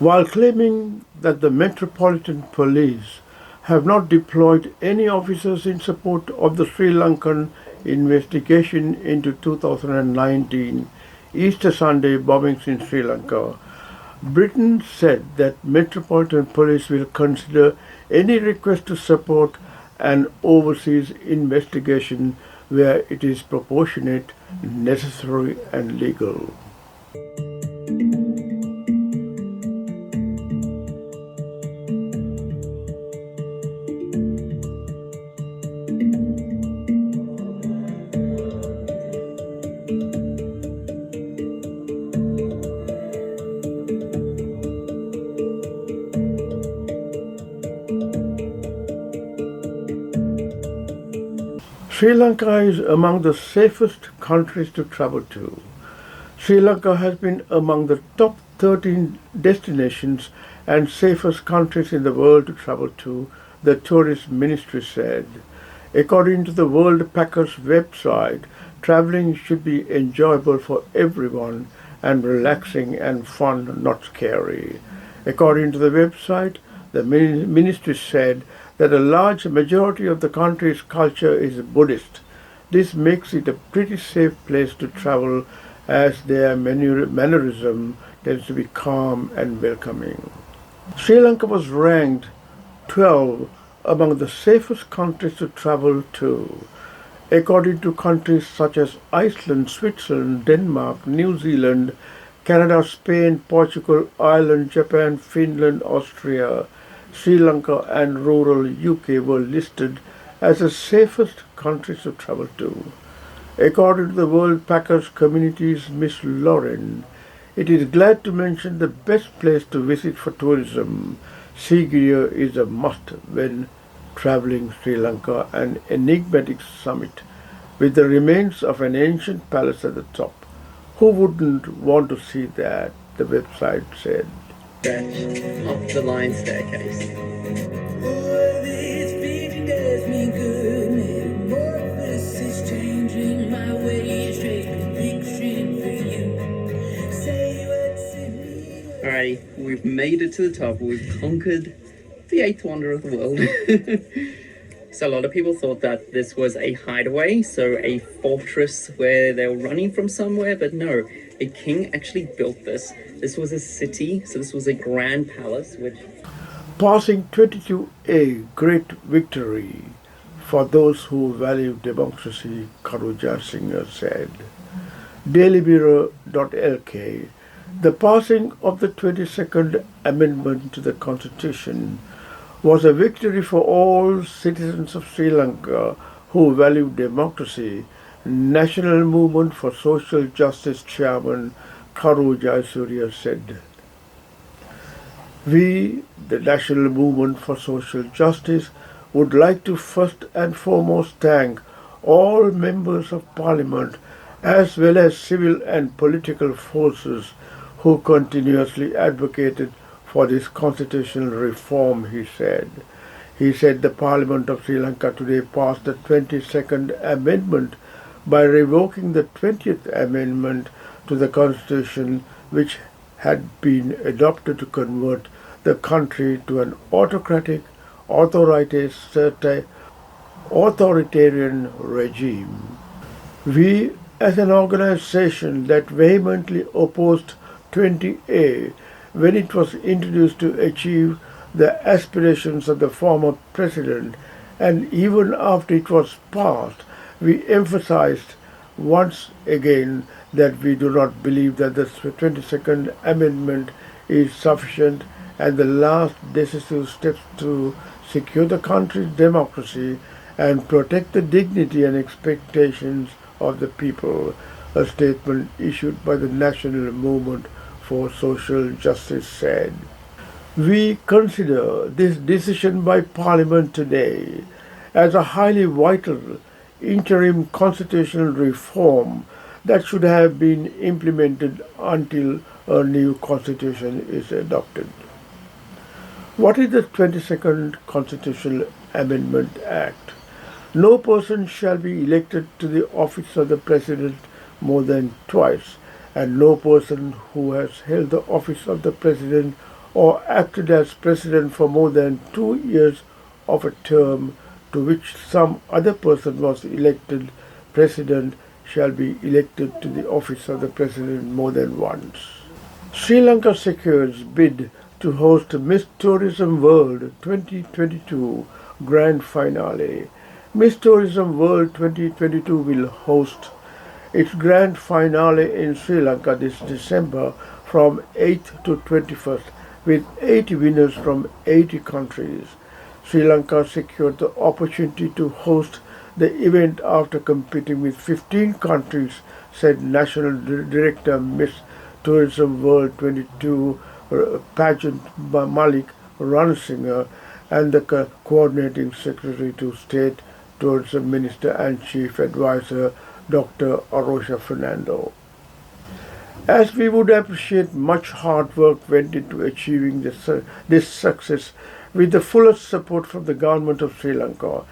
while claiming that the Metropolitan Police have not deployed any officers in support of the Sri Lankan investigation into 2019 Easter Sunday bombings in Sri Lanka. Britain said that Metropolitan Police will consider any request to support an overseas investigation where it is proportionate, necessary, and legal. Sri Lanka is among the safest countries to travel to. Sri Lanka has been among the top 13 destinations and safest countries in the world to travel to, the Tourist Ministry said. According to the World Packers website, traveling should be enjoyable for everyone and relaxing and fun, not scary. According to the website, the ministry said that a large majority of the country's culture is Buddhist. This makes it a pretty safe place to travel as their mannerism tends to be calm and welcoming. Sri Lanka was ranked 12 among the safest countries to travel to, according to countries such as Iceland, Switzerland, Denmark, New Zealand, Canada, Spain, Portugal, Ireland, Japan, Finland, Austria. Sri Lanka and rural UK were listed as the safest countries to travel to. According to the World Packers Community's Miss Lauren, it is glad to mention the best place to visit for tourism. Sea gear is a must when traveling Sri Lanka, an enigmatic summit with the remains of an ancient palace at the top. Who wouldn't want to see that? The website said. Up the line staircase. Alrighty, we've made it to the top. We've conquered the eighth wonder of the world. So a lot of people thought that this was a hideaway, so a fortress where they were running from somewhere, but no, a king actually built this. This was a city, so this was a grand palace, which... Passing 22A, great victory for those who value democracy, Karuja Singh said. DailyBureau.lk. The passing of the 22nd Amendment to the Constitution was a victory for all citizens of Sri Lanka who value democracy, National Movement for Social Justice Chairman Karu Jayasuriya said. We, the National Movement for Social Justice, would like to first and foremost thank all members of Parliament as well as civil and political forces who continuously advocated for this constitutional reform, he said. He said the Parliament of Sri Lanka today passed the 22nd Amendment by revoking the 20th Amendment to the Constitution, which had been adopted to convert the country to an autocratic, authoritarian regime. We, as an organization that vehemently opposed 20A when it was introduced to achieve the aspirations of the former president, and even after it was passed, we emphasized once again that we do not believe that the 22nd Amendment is sufficient and the last decisive steps to secure the country's democracy and protect the dignity and expectations of the people, a statement issued by the National Movement for Social Justice said. We consider this decision by Parliament today as a highly vital interim constitutional reform that should have been implemented until a new constitution is adopted. What is the 22nd Constitutional Amendment Act? No person shall be elected to the office of the President more than twice, and no person who has held the office of the President or acted as president for more than 2 years of a term to which some other person was elected president shall be elected to the office of the president more than once. Sri Lanka secures bid to host Miss Tourism World 2022 Grand Finale. Miss Tourism World 2022 will host its grand finale in Sri Lanka this December from 8th to 21st with 80 winners from 80 countries. Sri Lanka secured the opportunity to host the event after competing with 15 countries, said National Director Miss Tourism World 22 pageant Malik Ransinger and the coordinating secretary to State Tourism Minister and Chief Advisor Dr. Arosha Fernando. As we would appreciate, much hard work went into achieving this success with the fullest support from the government of Sri Lanka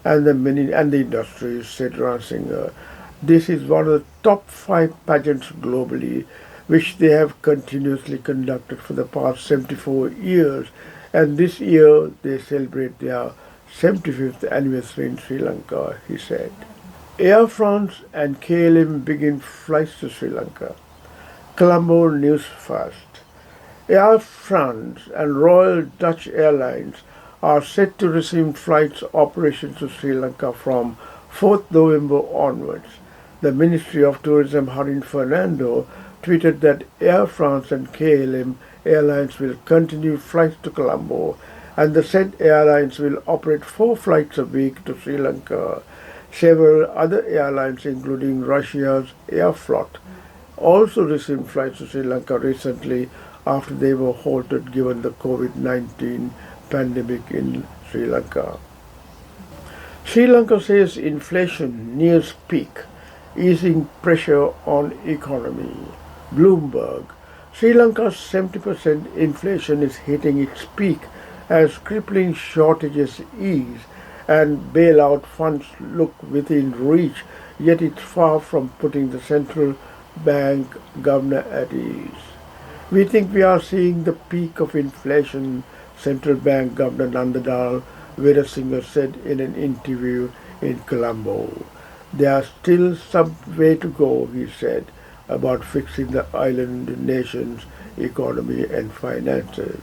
and the industry, said Ransinger. This is one of the top 5 pageants globally, which they have continuously conducted for the past 74 years, and this year they celebrate their 75th anniversary in Sri Lanka, he said. Air France and KLM begin flights to Sri Lanka. Colombo News First. Air France and Royal Dutch Airlines are set to resume flights operations to Sri Lanka from 4th November onwards. The Ministry of Tourism Harin Fernando tweeted that Air France and KLM Airlines will continue flights to Colombo, and the said airlines will operate 4 flights a week to Sri Lanka. Several other airlines, including Russia's Aeroflot, also resumed flights to Sri Lanka recently after they were halted given the COVID-19 pandemic in Sri Lanka. Sri Lanka says inflation nears peak, easing pressure on economy. Bloomberg. Sri Lanka's 70% inflation is hitting its peak as crippling shortages ease and bailout funds look within reach, yet it's far from putting the central bank governor at ease. We think we are seeing the peak of inflation, Central Bank Governor Nandadal Veerasinghe said in an interview in Colombo. There's still some way to go, he said, about fixing the island nation's economy and finances.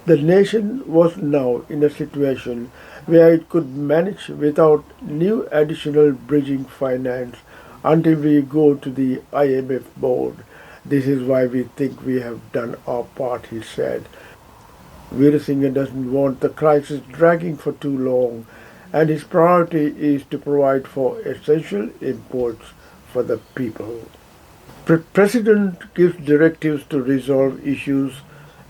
The nation was now in a situation where it could manage without new additional bridging finance until we go to the IMF board. This is why we think we have done our part, he said. Veerasinghe doesn't want the crisis dragging for too long, and his priority is to provide for essential imports for the people. President gives directives to resolve issues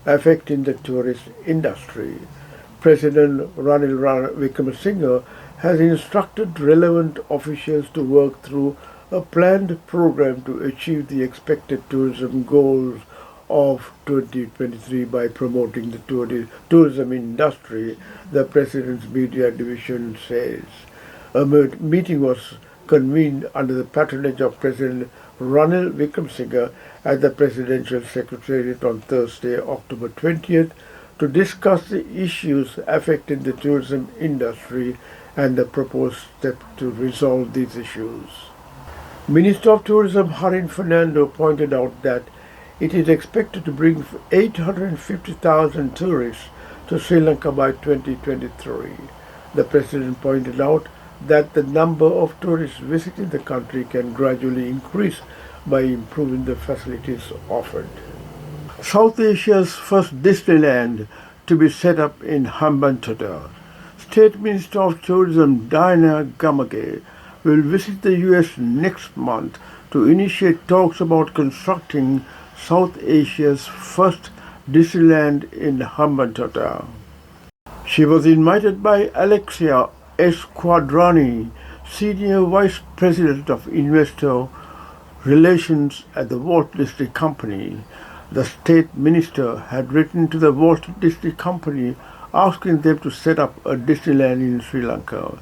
affecting the tourist industry. President Ranil Wickremesinghe has instructed relevant officials to work through a planned program to achieve the expected tourism goals of 2023 by promoting the tourism industry, the President's media division says. A meeting was convened under the patronage of President Ranil Wickremesinghe at the Presidential Secretariat on Thursday, October 20th, to discuss the issues affecting the tourism industry and the proposed steps to resolve these issues. Minister of Tourism Harin Fernando pointed out that it is expected to bring 850,000 tourists to Sri Lanka by 2023. The President pointed out that the number of tourists visiting the country can gradually increase by improving the facilities offered. South Asia's first Disneyland to be set up in Hambantota. State Minister of Tourism Diana Gamage will visit the US next month to initiate talks about constructing South Asia's first Disneyland in Hambantota. She was invited by Alexia Esquadrani, Senior Vice President of Investor Relations at the Walt Disney Company. The state minister had written to the Walt Disney Company asking them to set up a Disneyland in Sri Lanka.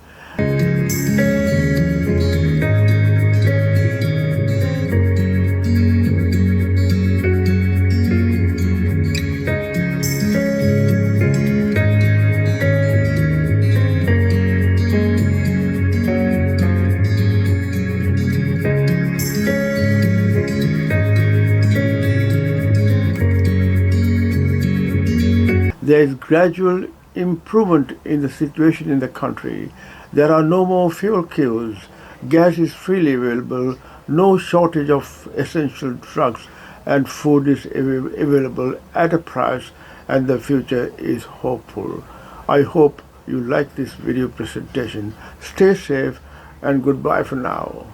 There is gradual improvement in the situation in the country. There are no more fuel queues. Gas is freely available. No shortage of essential drugs, and food is available at a price, and the future is hopeful. I hope you like this video presentation. Stay safe and goodbye for now.